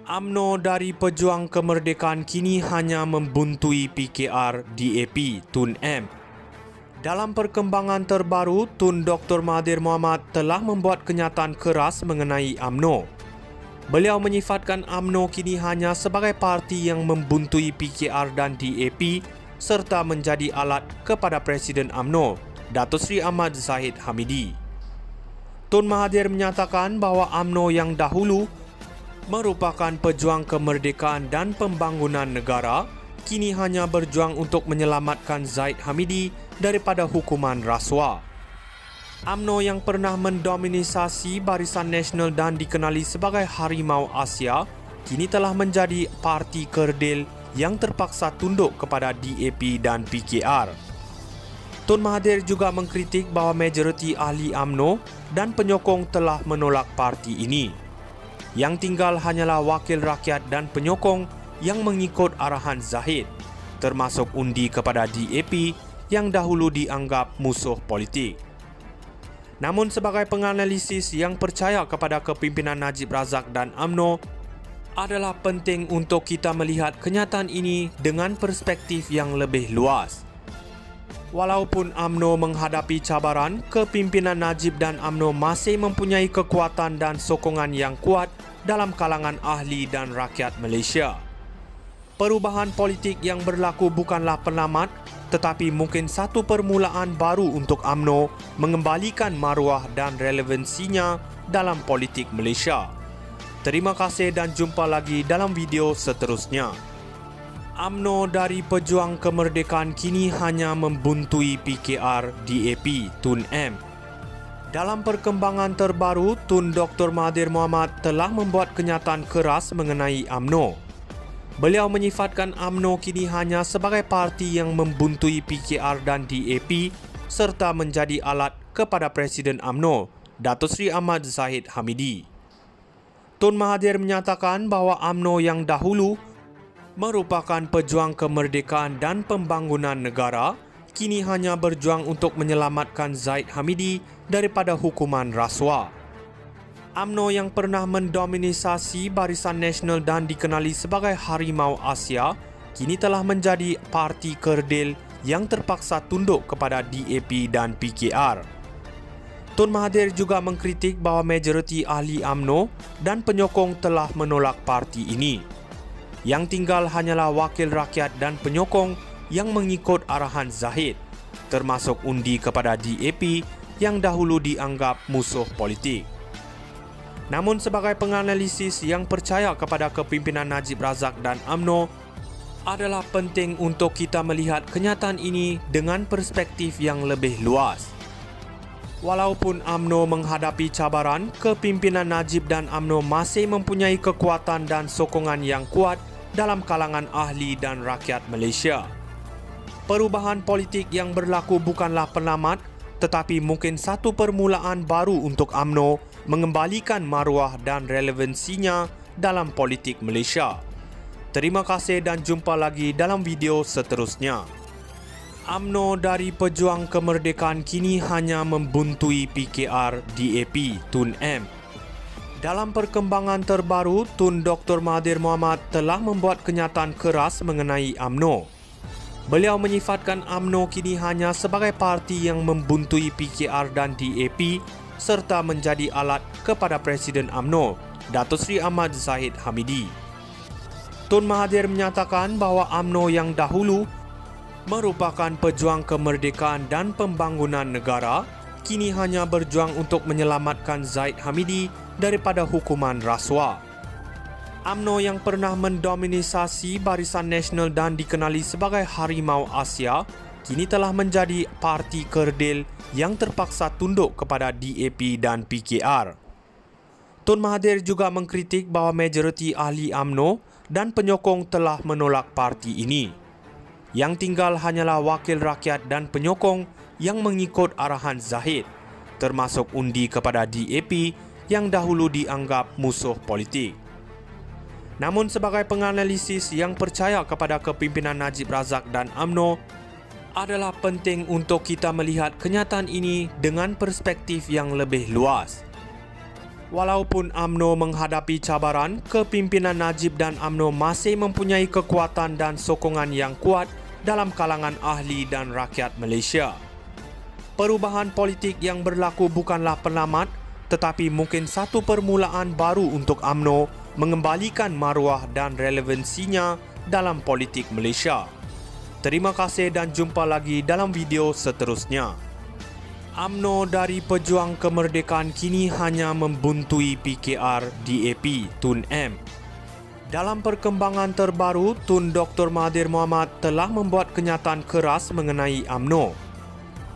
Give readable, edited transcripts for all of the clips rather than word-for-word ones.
UMNO dari Pejuang Kemerdekaan kini hanya membuntui PKR DAP Tun M. Dalam perkembangan terbaru, Tun Dr. Mahathir Mohamad telah membuat kenyataan keras mengenai UMNO. Beliau menyifatkan UMNO kini hanya sebagai parti yang membuntui PKR dan DAP serta menjadi alat kepada Presiden UMNO, Datuk Seri Ahmad Zahid Hamidi. Tun Mahathir menyatakan bahawa UMNO yang dahulu merupakan pejuang kemerdekaan dan pembangunan negara, kini hanya berjuang untuk menyelamatkan Zahid Hamidi daripada hukuman rasuah. UMNO yang pernah mendominasi Barisan Nasional dan dikenali sebagai Harimau Asia, kini telah menjadi parti kerdil yang terpaksa tunduk kepada DAP dan PKR. Tun Mahathir juga mengkritik bahawa majoriti ahli UMNO dan penyokong telah menolak parti ini. Yang tinggal hanyalah wakil rakyat dan penyokong yang mengikut arahan Zahid, termasuk undi kepada DAP yang dahulu dianggap musuh politik. Namun sebagai penganalisis yang percaya kepada kepimpinan Najib Razak dan UMNO, adalah penting untuk kita melihat kenyataan ini dengan perspektif yang lebih luas. Walaupun UMNO menghadapi cabaran, kepimpinan Najib dan UMNO masih mempunyai kekuatan dan sokongan yang kuat dalam kalangan ahli dan rakyat Malaysia. Perubahan politik yang berlaku bukanlah penamat, tetapi mungkin satu permulaan baru untuk UMNO mengembalikan maruah dan relevansinya dalam politik Malaysia. Terima kasih dan jumpa lagi dalam video seterusnya. UMNO dari Pejuang Kemerdekaan kini hanya membuntui PKR DAP Tun M. Dalam perkembangan terbaru, Tun Dr. Mahathir Mohamad telah membuat kenyataan keras mengenai UMNO. Beliau menyifatkan UMNO kini hanya sebagai parti yang membuntui PKR dan DAP serta menjadi alat kepada Presiden UMNO, Datuk Seri Ahmad Zahid Hamidi. Tun Mahathir menyatakan bahawa UMNO yang dahulu merupakan pejuang kemerdekaan dan pembangunan negara, kini hanya berjuang untuk menyelamatkan Zahid Hamidi daripada hukuman rasuah. UMNO yang pernah mendominasi Barisan Nasional dan dikenali sebagai Harimau Asia, kini telah menjadi parti kerdil yang terpaksa tunduk kepada DAP dan PKR. Tun Mahathir juga mengkritik bahawa majoriti ahli UMNO dan penyokong telah menolak parti ini. Yang tinggal hanyalah wakil rakyat dan penyokong yang mengikut arahan Zahid, termasuk undi kepada DAP yang dahulu dianggap musuh politik. Namun sebagai penganalisis yang percaya kepada kepimpinan Najib Razak dan UMNO, adalah penting untuk kita melihat kenyataan ini dengan perspektif yang lebih luas. Walaupun UMNO menghadapi cabaran, kepimpinan Najib dan UMNO masih mempunyai kekuatan dan sokongan yang kuat dalam kalangan ahli dan rakyat Malaysia. Perubahan politik yang berlaku bukanlah penamat, tetapi mungkin satu permulaan baru untuk UMNO mengembalikan maruah dan relevansinya dalam politik Malaysia. Terima kasih dan jumpa lagi dalam video seterusnya. UMNO dari Pejuang Kemerdekaan kini hanya membuntui PKR DAP Tun M. Dalam perkembangan terbaru, Tun Dr. Mahathir Mohamad telah membuat kenyataan keras mengenai UMNO. Beliau menyifatkan UMNO kini hanya sebagai parti yang membuntui PKR dan DAP serta menjadi alat kepada Presiden UMNO, Datuk Seri Ahmad Zahid Hamidi. Tun Mahathir menyatakan bahawa UMNO yang dahulu merupakan pejuang kemerdekaan dan pembangunan negara, kini hanya berjuang untuk menyelamatkan Zahid Hamidi daripada hukuman rasuah. UMNO yang pernah mendominasi Barisan Nasional dan dikenali sebagai Harimau Asia, kini telah menjadi parti kerdil yang terpaksa tunduk kepada DAP dan PKR. Tun Mahathir juga mengkritik bahawa majoriti ahli UMNO dan penyokong telah menolak parti ini. Yang tinggal hanyalah wakil rakyat dan penyokong yang mengikut arahan Zahid, termasuk undi kepada DAP yang dahulu dianggap musuh politik. Namun sebagai penganalisis yang percaya kepada kepimpinan Najib Razak dan UMNO, adalah penting untuk kita melihat kenyataan ini dengan perspektif yang lebih luas. Walaupun UMNO menghadapi cabaran, kepimpinan Najib dan UMNO masih mempunyai kekuatan dan sokongan yang kuat dalam kalangan ahli dan rakyat Malaysia. Perubahan politik yang berlaku bukanlah penamat, tetapi mungkin satu permulaan baru untuk UMNO mengembalikan maruah dan relevansinya dalam politik Malaysia. Terima kasih dan jumpa lagi dalam video seterusnya. UMNO dari Pejuang Kemerdekaan kini hanya membuntui PKR DAP Tun M. Dalam perkembangan terbaru, Tun Dr. Mahathir Mohamad telah membuat kenyataan keras mengenai UMNO.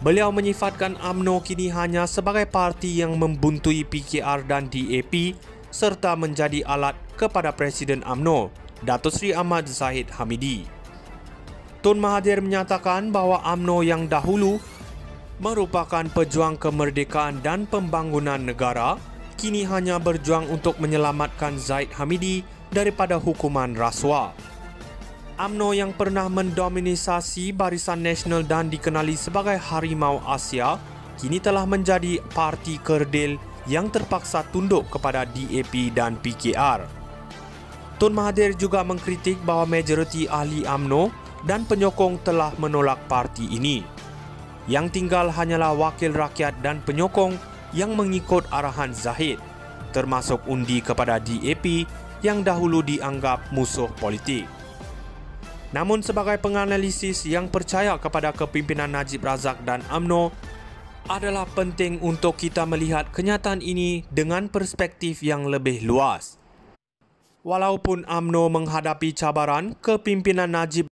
Beliau menyifatkan UMNO kini hanya sebagai parti yang membuntui PKR dan DAP serta menjadi alat kepada Presiden UMNO, Datuk Seri Ahmad Zahid Hamidi. Tun Mahathir menyatakan bahawa UMNO yang dahulu merupakan pejuang kemerdekaan dan pembangunan negara, kini hanya berjuang untuk menyelamatkan Zahid Hamidi daripada hukuman rasuah. UMNO yang pernah mendominasi Barisan Nasional dan dikenali sebagai Harimau Asia, kini telah menjadi parti kerdil yang terpaksa tunduk kepada DAP dan PKR. Tun Mahathir juga mengkritik bahawa majoriti ahli UMNO dan penyokong telah menolak parti ini. Yang tinggal hanyalah wakil rakyat dan penyokong yang mengikut arahan Zahid, termasuk undi kepada DAP yang dahulu dianggap musuh politik. Namun sebagai penganalisis yang percaya kepada kepimpinan Najib Razak dan UMNO, adalah penting untuk kita melihat kenyataan ini dengan perspektif yang lebih luas. Walaupun UMNO menghadapi cabaran, kepimpinan Najib